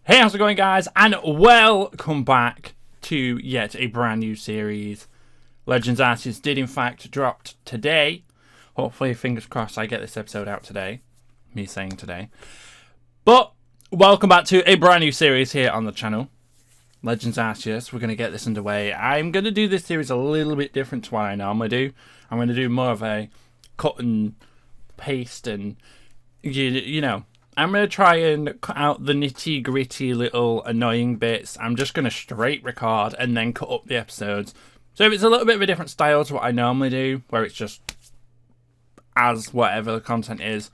Hey, how's it going, guys? And welcome back to yet a brand new series. Legends Arceus did in fact drop today. Hopefully, fingers crossed, I get this episode out today. Me saying today. But welcome back to a brand new series here on the channel. Legends Arceus. We're going to get this underway. I'm going to do this series a little bit different to what I normally do. I'm going to do more of a cut and paste and, you know, I'm going to try and cut out the nitty gritty little annoying bits. I'm just going to straight record and then cut up the episodes. So it's a little bit of a different style to what I normally do, where it's just as whatever the content is.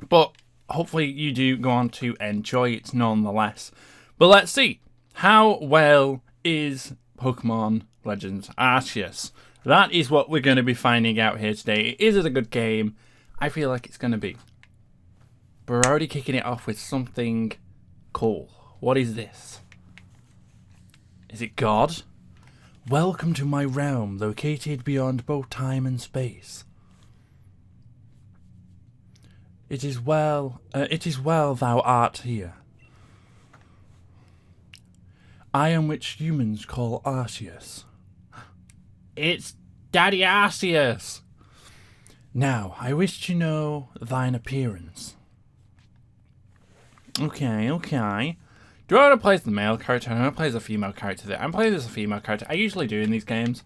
But hopefully you do go on to enjoy it nonetheless. But let's see. How well is Pokemon Legends Arceus? That is what we're going to be finding out here today. Is it a good game? I feel like it's going to be. But we're already kicking it off with something cool. What is this? Is it God? Welcome to my realm, located beyond both time and space. It is well thou art here. I am which humans call Arceus. It's Daddy Arceus! Now, I wish to know thine appearance. Okay. Do I want to play as the male character? I want to play as a female character. I'm playing as a female character. I usually do in these games.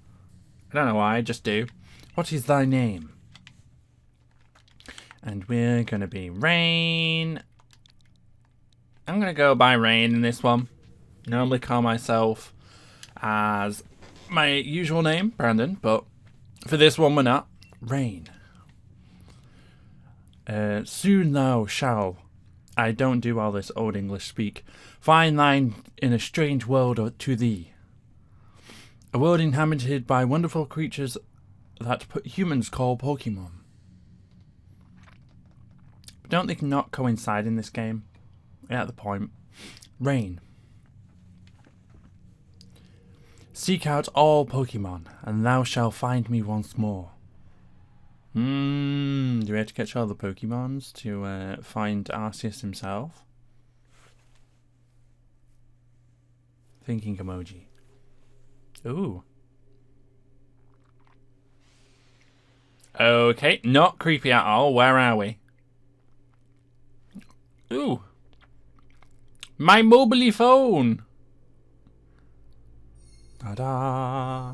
I don't know why, I just do. What is thy name? And we're going to be Rain. I'm going to go by Rain in this one. Normally call myself as my usual name, Brandon, but for this one we're not. Rain. Soon thou shalt. I don't do all this old English speak. Find thine in a strange world to thee. A world inhabited by wonderful creatures that humans call Pokemon. But don't they not coincide in this game? At the point. Rain. Seek out all Pokemon, and thou shalt find me once more. Do we have to catch all the Pokemons to find Arceus himself? Thinking emoji. Ooh. Okay, not creepy at all. Where are we? Ooh. My mobile phone! Ta-da!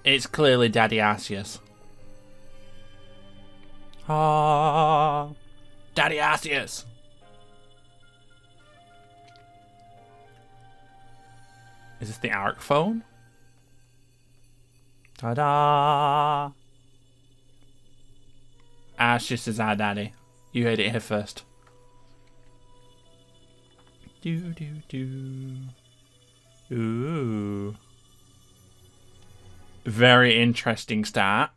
It's clearly Daddy Arceus. Ah, Daddy Arceus. Is this the Arc phone? Ta-da! Arceus is our daddy. You heard it here first. Do. Ooh. Very interesting start.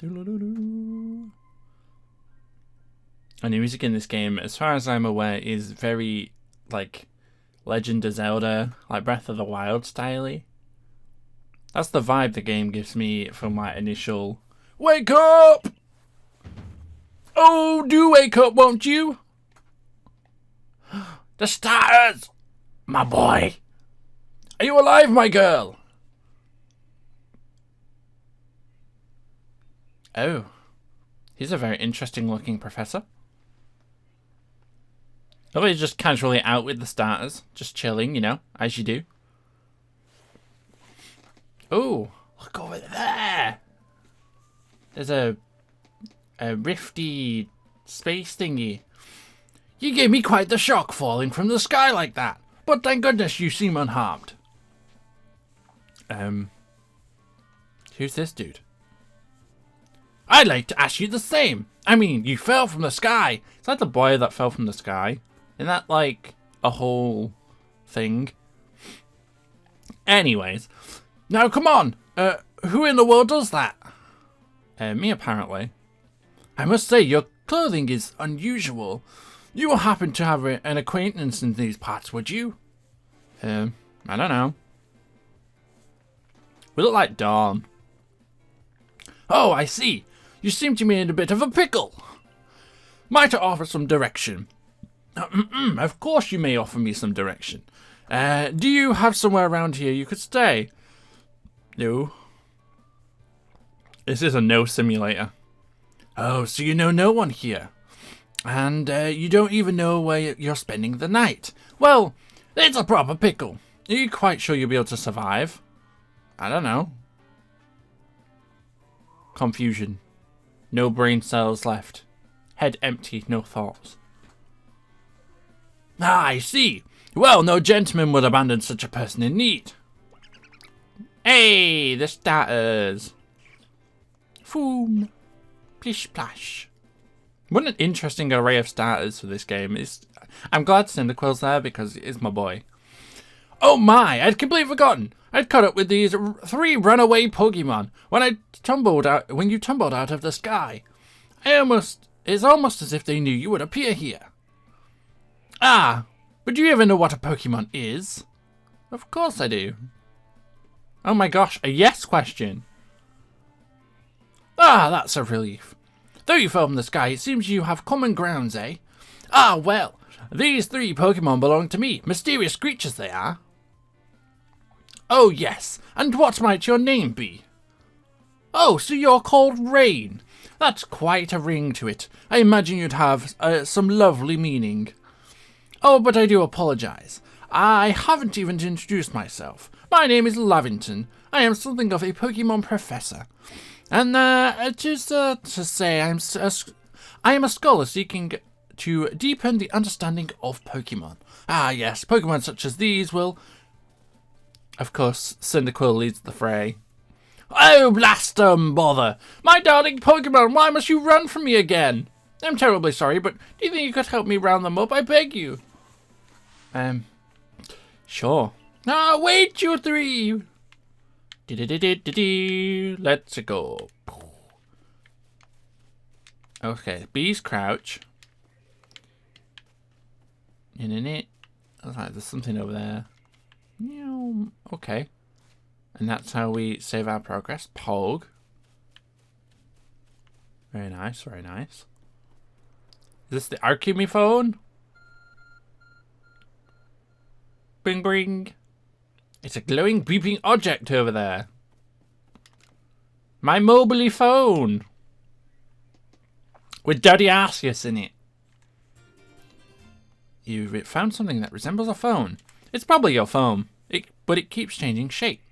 And the music in this game, as far as I'm aware, is very, like, Legend of Zelda, like Breath of the Wild style-y. That's the vibe the game gives me from my initial, wake up! Oh, do wake up, won't you? The stars! My boy! Are you alive, my girl? Oh, he's a very interesting looking professor. Oh, he's just casually out with the starters, just chilling, you know, as you do. Oh, look over there. There's a rifty space thingy. You gave me quite the shock falling from the sky like that, but thank goodness you seem unharmed. Who's this dude? I'd like to ask you the same. I mean, you fell from the sky. Is that the boy that fell from the sky? Isn't that like a whole thing? Anyways. Now come on. Who in the world does that? Me apparently. I must say your clothing is unusual. You won't happen to have an acquaintance in these parts, would you? I don't know. We look like Dawn. Oh, I see. You seem to be in a bit of a pickle. Might I offer some direction? Of course you may offer me some direction. Do you have somewhere around here you could stay? No. This is a no simulator. Oh, so you know no one here. And you don't even know where you're spending the night. Well, it's a proper pickle. Are you quite sure you'll be able to survive? I don't know. Confusion. No brain cells left. Head empty, no thoughts. Ah, I see. Well, no gentleman would abandon such a person in need. Hey, the starters. Foom. Plish splash. What an interesting array of starters for this game. I'm glad Cyndaquil's there because it's my boy. Oh my, I'd completely forgotten. I'd caught up with these 3 runaway Pokemon when you tumbled out of the sky. It's almost as if they knew you would appear here. Ah, but do you even know what a Pokemon is? Of course I do. Oh my gosh, a yes question. Ah, that's a relief. Though you fell from the sky, it seems you have common grounds, eh? Ah, well, these 3 Pokemon belong to me. Mysterious creatures they are. Oh, yes. And what might your name be? Oh, so you're called Rain. That's quite a ring to it. I imagine you'd have some lovely meaning. Oh, but I do apologize. I haven't even introduced myself. My name is Lavington. I am something of a Pokemon professor. And just to say, I am a scholar seeking to deepen the understanding of Pokemon. Ah, yes, Pokemon such as these will... Of course, Cyndaquil leads the fray. Oh, blast 'em, bother! My darling Pokemon, why must you run from me again? I'm terribly sorry, but do you think you could help me round them up? I beg you. Sure. Ah, wait, you 3! Let's go. Okay, bees crouch. In it. Alright, there's something over there. Okay. And that's how we save our progress. Pog. Very nice, very nice. Is this the Archemy phone? Bing bing. It's a glowing beeping object over there. My mobile phone. With Daddy Arceus in it. You've found something that resembles a phone. It's probably your phone, but it keeps changing shape.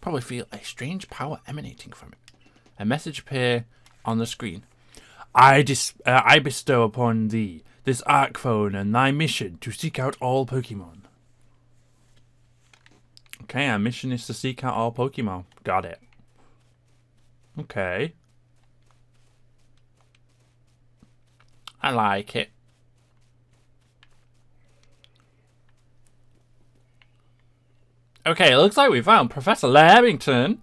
Probably feel a strange power emanating from it. A message appear on the screen. I bestow upon thee this Arc phone and thy mission to seek out all Pokemon. Okay, our mission is to seek out all Pokemon. Got it. Okay. I like it. Okay, it looks like we found Professor Lavington.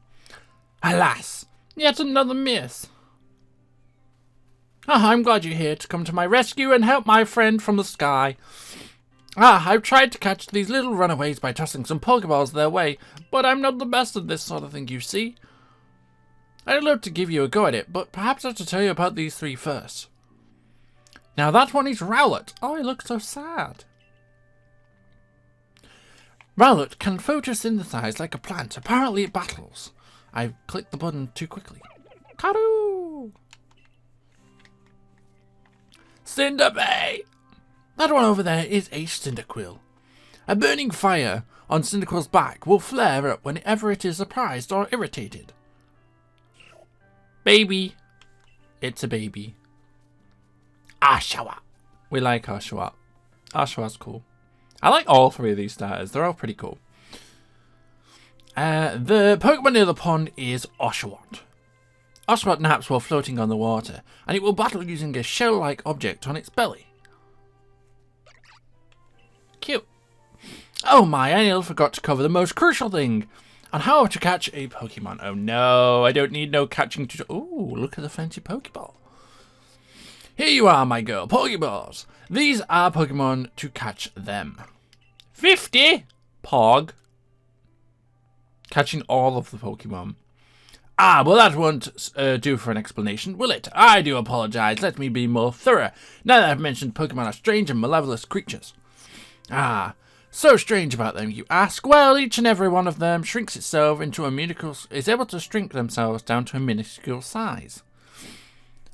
Alas, yet another miss. I'm glad you're here to come to my rescue and help my friend from the sky. I've tried to catch these little runaways by tossing some Pokeballs their way, but I'm not the best at this sort of thing, you see. I'd love to give you a go at it, but perhaps I have to tell you about these 3 first. Now that one is Rowlet. Oh, he looks so sad. Rowlet can photosynthesize like a plant. Apparently it battles. I clicked the button too quickly. Karoo! Cinderbay! That one over there is a Cyndaquil. A burning fire on Cyndaquil's back will flare up whenever it is surprised or irritated. Baby. It's a baby. Oshawott. We like Oshawott. Oshawott's cool. I like all 3 of these starters. They're all pretty cool. The Pokemon near the pond is Oshawott. Oshawott naps while floating on the water, and it will battle using a shell-like object on its belly. Cute. Oh my, I nearly forgot to cover the most crucial thing. On how to catch a Pokemon. Oh no, I don't need no catching tutorial. Ooh, look at the fancy Pokeball. Here you are, my girl. Pokeballs. These are Pokemon to catch them. 50? Pog. Catching all of the Pokemon. Ah, well that won't do for an explanation, will it? I do apologize. Let me be more thorough. Now that I've mentioned Pokemon are strange and malevolent creatures. Ah, so strange about them, you ask? Well, each and every one of them shrinks itself into a is able to shrink themselves down to a minuscule size.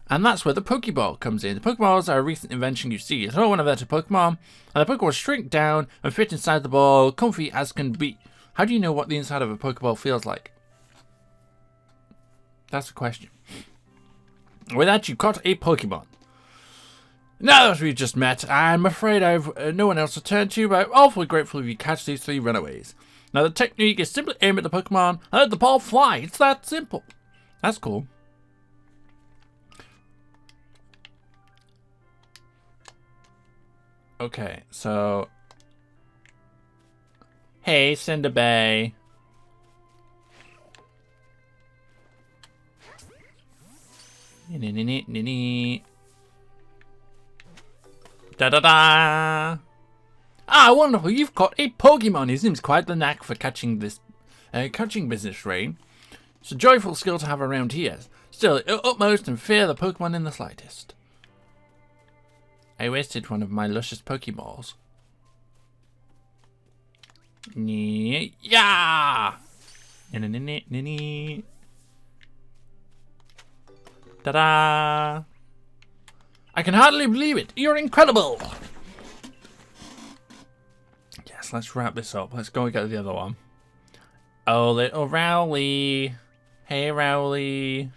And that's where the Pokeball comes in. The Pokeballs are a recent invention, you see. You throw one of them to Pokemon, and the Pokeball shrink down and fit inside the ball, comfy as can be. How do you know what the inside of a Pokeball feels like? That's the question. With that, you caught a Pokemon. Now that we've just met, I'm afraid I've no one else to turn to, but I'm awfully grateful if you catch these 3 runaways. Now, the technique is simply aim at the Pokemon and let the ball fly. It's that simple. That's cool. Okay, so... Hey, Cinderbay. Da-da-da! Ah, wonderful, you've caught a Pokemon. He seems quite the knack for catching business, Rain. It's a joyful skill to have around here. Still, utmost and fear the Pokemon in the slightest. I wasted one of my luscious Pokeballs. Yeah! Ta-da! I can hardly believe it. You're incredible. Yes, let's wrap this up. Let's go and get the other one. Oh, little Rowley. Hey, Rowley.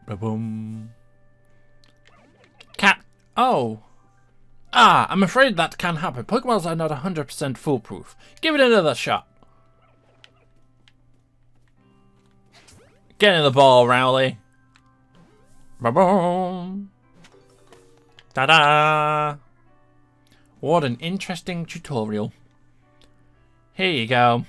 Ba-boom. Cat. Oh. Ah, I'm afraid that can happen. Pokeballs are not 100% foolproof. Give it another shot. Get in the ball, Rowley. Ba-boom. Ta-da! What an interesting tutorial. Here you go.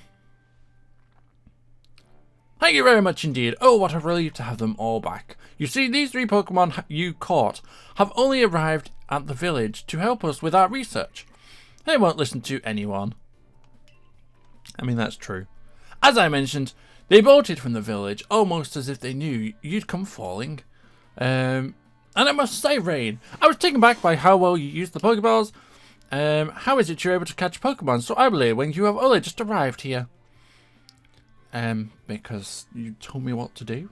Thank you very much indeed. Oh, what a relief to have them all back. You see, these 3 Pokemon you caught have only arrived at the village to help us with our research. They won't listen to anyone. I mean, that's true. As I mentioned, they bolted from the village almost as if they knew you'd come falling. And I must say, Rain, I was taken back by how well you used the Pokeballs. How is it you're able to catch Pokemon so ably when you have only just arrived here? Because you told me what to do.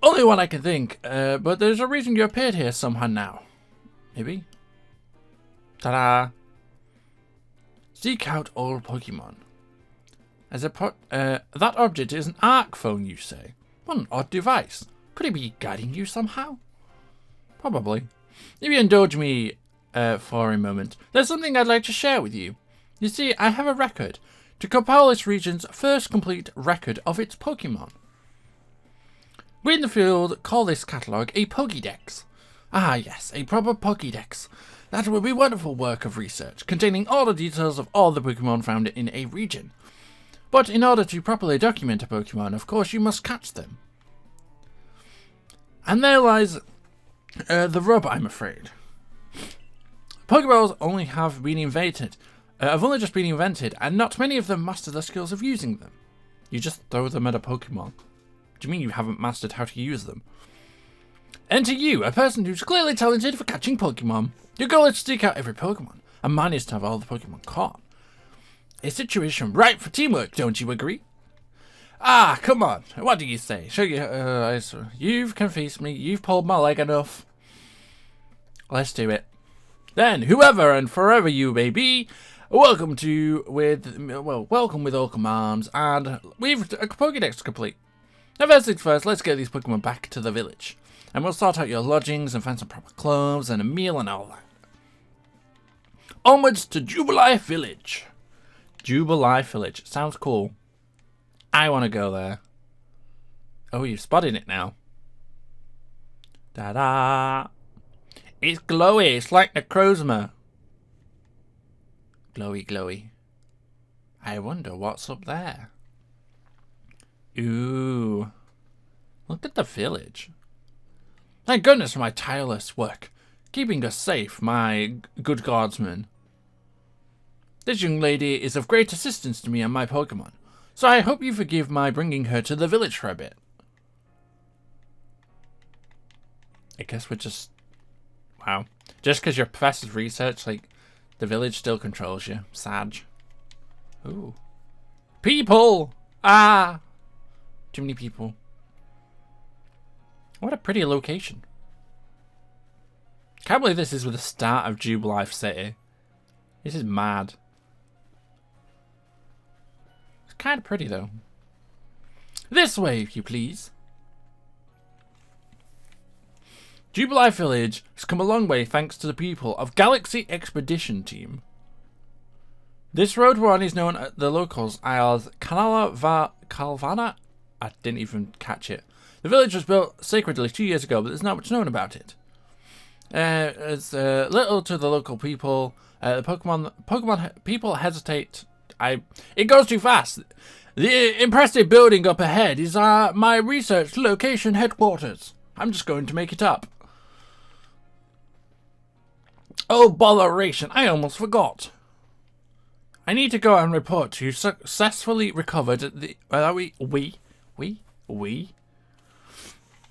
Only one I can think, but there's a reason you appeared here somehow now. Maybe? Ta-da! Seek out all Pokemon. That object is an arc phone, you say? What an odd device. Could it be guiding you somehow? Probably. If you indulge me for a moment, there's something I'd like to share with you. You see, I have a record to compile this region's first complete record of its Pokemon. We in the field call this catalogue a Pokédex. Ah yes, a proper Pokédex. That would be wonderful work of research, containing all the details of all the Pokemon found in a region. But in order to properly document a Pokemon, of course, you must catch them. And there lies the rub, I'm afraid. Pokeballs only have only just been invented, and not many of them master the skills of using them. You just throw them at a Pokemon. Do you mean you haven't mastered how to use them? Enter you, a person who's clearly talented for catching Pokemon. Your goal is to seek out every Pokemon, and mine is to have all the Pokemon caught. A situation ripe for teamwork, don't you agree? Ah, come on. What do you say? You've convinced me. You've pulled my leg enough. Let's do it. Then, whoever and forever you may be, welcome with open arms, and we've a Pokédex complete. Now, first things first, let's get these Pokemon back to the village, and we'll sort out your lodgings and find some proper clothes and a meal and all that. Onwards to Jubilife Village. Jubilife Village. Sounds cool. I want to go there. Oh, you've spotted it now. Da-da! It's glowy. It's like Necrozma. Glowy, glowy. I wonder what's up there. Ooh. Look at the village. Thank goodness for my tireless work, keeping us safe, my good guardsman. This young lady is of great assistance to me and my Pokemon. So I hope you forgive my bringing her to the village for a bit. I guess we're just... Wow. Just because you're professor's research, like, the village still controls you. Sad. Ooh. People! Ah! Too many people. What a pretty location. Can't believe this is the start of Jubilife City. This is mad. It's kind of pretty, though. This way, if you please. Jubilife Village has come a long way thanks to the people of Galaxy Expedition Team. This road we're on is known at the locals as Calvana. I didn't even catch it. The village was built sacredly 2 years ago, but there's not much known about it. It's little to the local people. The Pokemon people hesitate. It goes too fast. The impressive building up ahead is my research location headquarters. I'm just going to make it up. Oh, botheration, I almost forgot. I need to go and report you successfully recovered the... the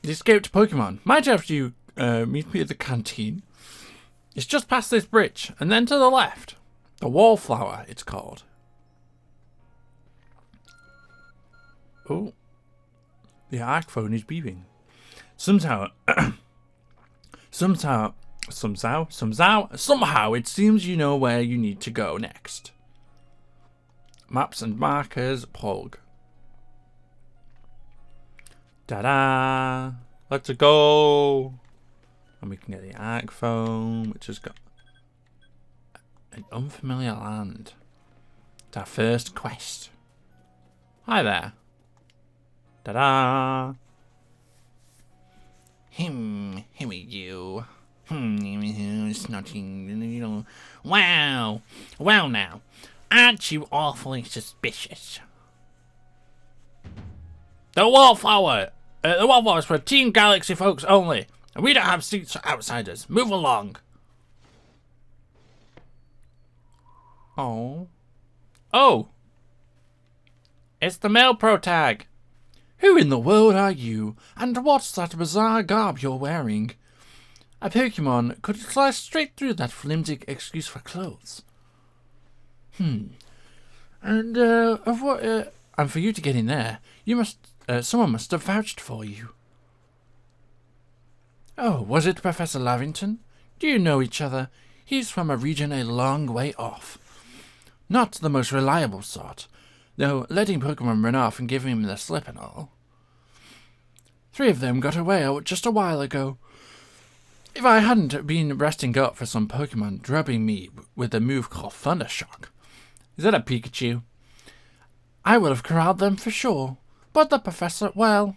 escaped Pokemon. Might have you meet me at the canteen. It's just past this bridge, and then to the left. The Wallflower, it's called. Oh. The arc phone is beeping. Somehow it seems you know where you need to go next. Maps and markers, Pog. Ta-da! Let's go! And we can get the arc phone, which has got an unfamiliar land. It's our first quest. Hi there. Ta-da! Him you. Snotty, wow. Well now, aren't you awfully suspicious? The Wallflower! The Wallflower's for Team Galaxy folks only. And we don't have seats for outsiders. Move along. Oh. Oh! It's the Mail Pro tag. Who in the world are you? And what's that bizarre garb you're wearing? A Pokemon could slice straight through that flimsy excuse for clothes. And and for you to get in there, you must someone must have vouched for you. Oh, was it Professor Lavington? Do you know each other? He's from a region a long way off. Not the most reliable sort, though letting Pokemon run off and giving him the slip and all. 3 of them got away just a while ago. If I hadn't been resting up for some Pokemon drubbing me with a move called Thundershock. Is that a Pikachu? I would have corralled them for sure. But the professor, well...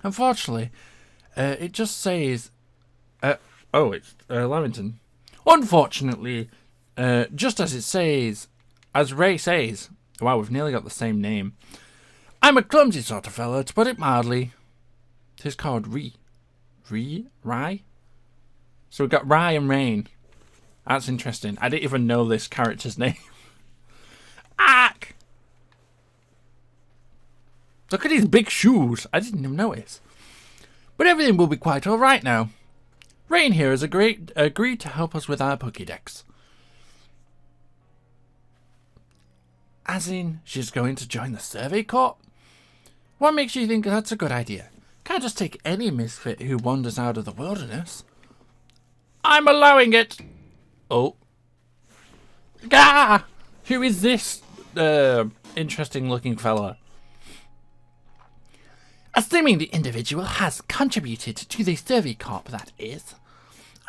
Unfortunately, it just says... oh, it's Lavington. Unfortunately, just as it says... As Ray says... Wow, we've nearly got the same name. I'm a clumsy sort of fellow, to put it mildly. It's called Rye? So we've got Rye and Rain. That's interesting. I didn't even know this character's name. Ack! Look at his big shoes. I didn't even notice. But everything will be quite alright now. Rain here has agreed to help us with our Pokédex. As in, she's going to join the Survey Corps? What makes you think that's a good idea? Can't just take any misfit who wanders out of the wilderness. I'm allowing it! Oh. Gah! Who is this interesting looking fella? Assuming the individual has contributed to the Survey Corps, that is.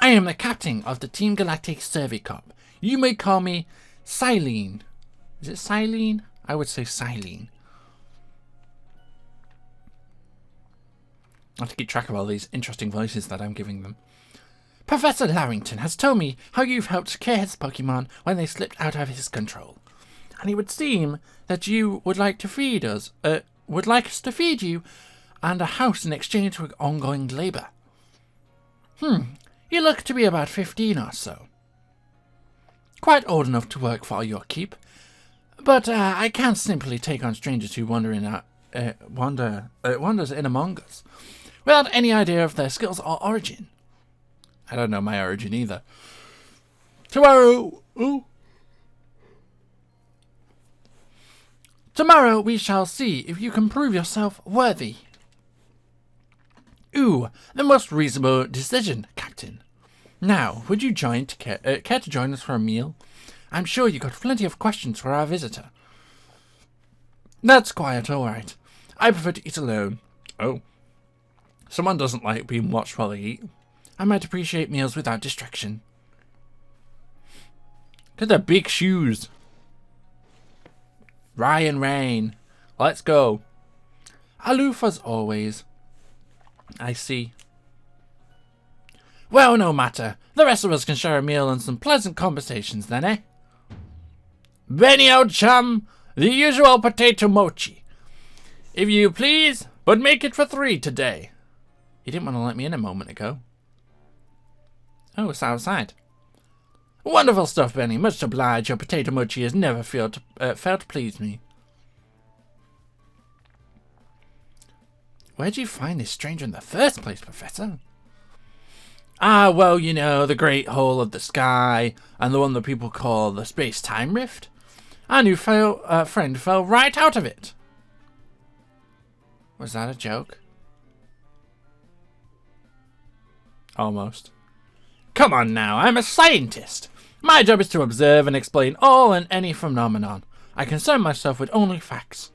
I am the captain of the Team Galactic Survey Corps. You may call me Silene. Is it Silene? I would say Silene. I have to keep track of all these interesting voices that I'm giving them. Professor Larrington has told me how you've helped care his Pokemon when they slipped out of his control. And it would seem that you would like to feed us, would like us to feed you and a house in exchange for ongoing labour. You look to be about 15 or so. Quite old enough to work for your keep. But I can't simply take on strangers who wanders in among us, without any idea of their skills or origin. I don't know my origin either. Tomorrow we shall see if you can prove yourself worthy. The most reasonable decision, Captain. Now, would you care to join us for a meal? I'm sure you got plenty of questions for our visitor. That's quite all right. I prefer to eat alone. Oh. Someone doesn't like being watched while they eat. I might appreciate meals without distraction. Look at the big shoes. Ryan Rain. Let's go. Aloof as always. I see. Well, no matter. The rest of us can share a meal and some pleasant conversations then, eh? Benny, old chum, the usual potato mochi. If you please, but make it for 3 today. He didn't want to let me in a moment ago. Oh, it's outside. Wonderful stuff, Benny. Much obliged. Your potato mochi has never failed to please me. Where'd you find this stranger in the first place, Professor? Ah, well, you know, the great hole of the sky, and the one that people call the space-time rift. Our new friend fell right out of it. Was that a joke? Almost. Come on now, I'm a scientist. My job is to observe and explain all and any phenomenon. I concern myself with only facts.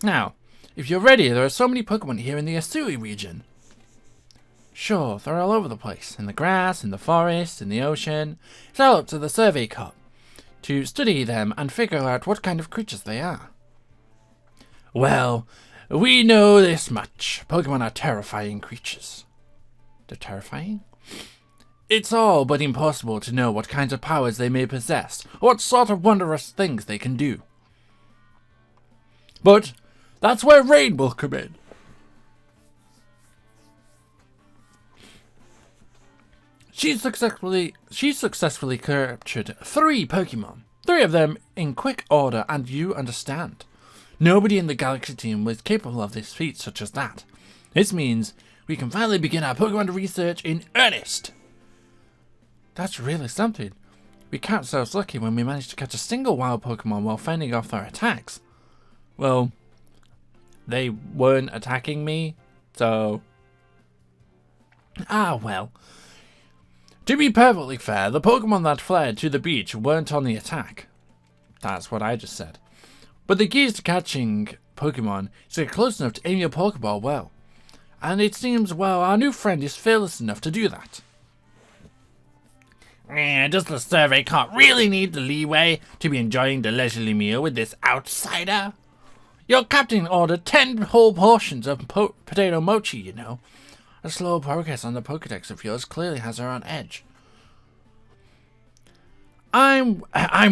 Now, if you're ready, there are so many Pokemon here in the Asui region. Sure, they're all over the place. In the grass, in the forest, in the ocean. It's all up to the Survey Corps to study them and figure out what kind of creatures they are. Well, we know this much. Pokemon are terrifying creatures. They're terrifying? It's all but impossible to know what kinds of powers they may possess, or what sort of wondrous things they can do. But that's where Rain will come in. She successfully captured 3 Pokemon. 3 of them in quick order, and you understand. Nobody in the Galaxy team was capable of this feat such as that. This means we can finally begin our Pokemon research in earnest. That's really something. We count ourselves lucky when we manage to catch a single wild Pokemon while fending off their attacks. Well, they weren't attacking me, so... Ah, well. To be perfectly fair, the Pokemon that fled to the beach weren't on the attack. That's what I just said. But the key to catching Pokemon is to get close enough to aim your Pokeball well. And it seems, well, our new friend is fearless enough to do that. Does the Survey Corps really need the leeway to be enjoying the leisurely meal with this outsider? Your captain ordered 10 whole portions of potato mochi, you know. A slow progress on the Pokedex of yours clearly has her on edge. I'm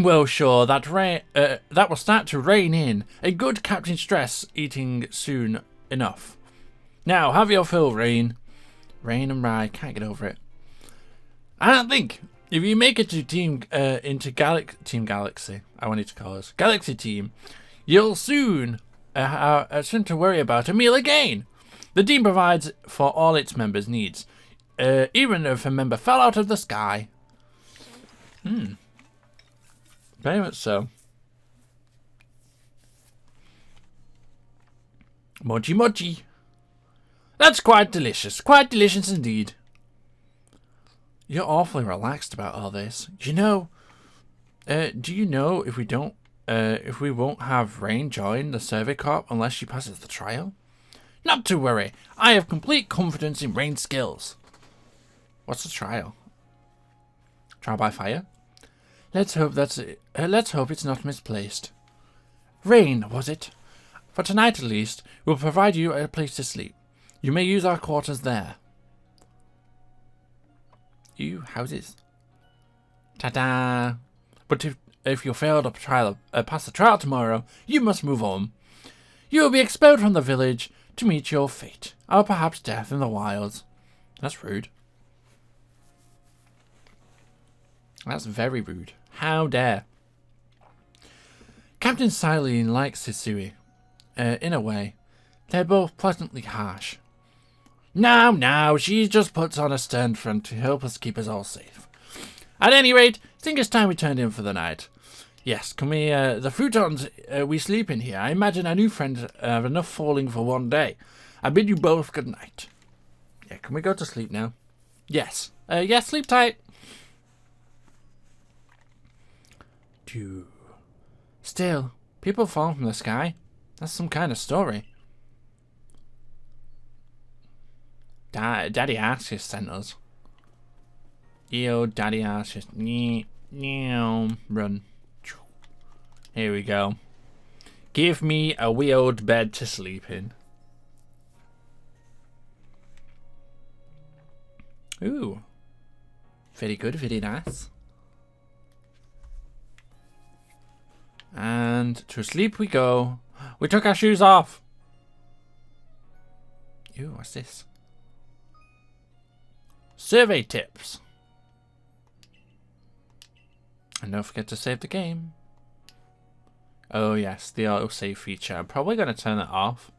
well sure that that will start to rein in a good Captain Stress eating soon enough. Now, have your fill, Rain. Rain and Rye, can't get over it. I don't think if you make it to Team Galaxy, I wanted to call us Galaxy Team, you'll soon to worry about a meal again. The team provides for all its members' needs, even if a member fell out of the sky. Very much so. Mochi mochi. That's quite delicious indeed. You're awfully relaxed about all this. You know, do you know if we won't have Rain join the Survey Corps unless she passes the trial? Not to worry, I have complete confidence in Rain's skills. What's the trial? Trial by fire? Let's hope it's not misplaced. Rain, was it? For tonight at least, we'll provide you a place to sleep. You may use our quarters there. Houses. Ta-da! But if you fail to pass the trial tomorrow, you must move on. You will be expelled from the village to meet your fate, or perhaps death in the wilds. That's rude. That's very rude. How dare. Captain Cyllage likes Hisui. In a way. They're both pleasantly harsh. No, she just puts on a stern front to help us keep us all safe. At any rate, I think it's time we turned in for the night. Yes, can we, the futons we sleep in here. I imagine our new friends have enough falling for one day. I bid you both good night. Yeah, can we go to sleep now? Yes. Yes, sleep tight. Still, people fall from the sky. That's some kind of story. Daddy Arceus sent us. Yo, Daddy Arceus. Run. Here we go. Give me a wee old bed to sleep in. Ooh. Very good, very nice. And to sleep we go. We took our shoes off. Ooh, what's this? Survey tips. And don't forget to save the game. Oh yes, the autosave feature. I'm probably going to turn it off.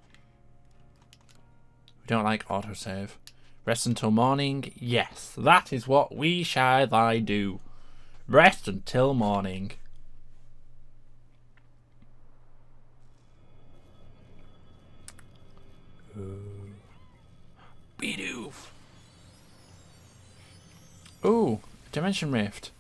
We don't like autosave. Rest until morning. Yes, that is what we shall I do. Rest until morning. Bidoof. Ooh, Dimension Rift.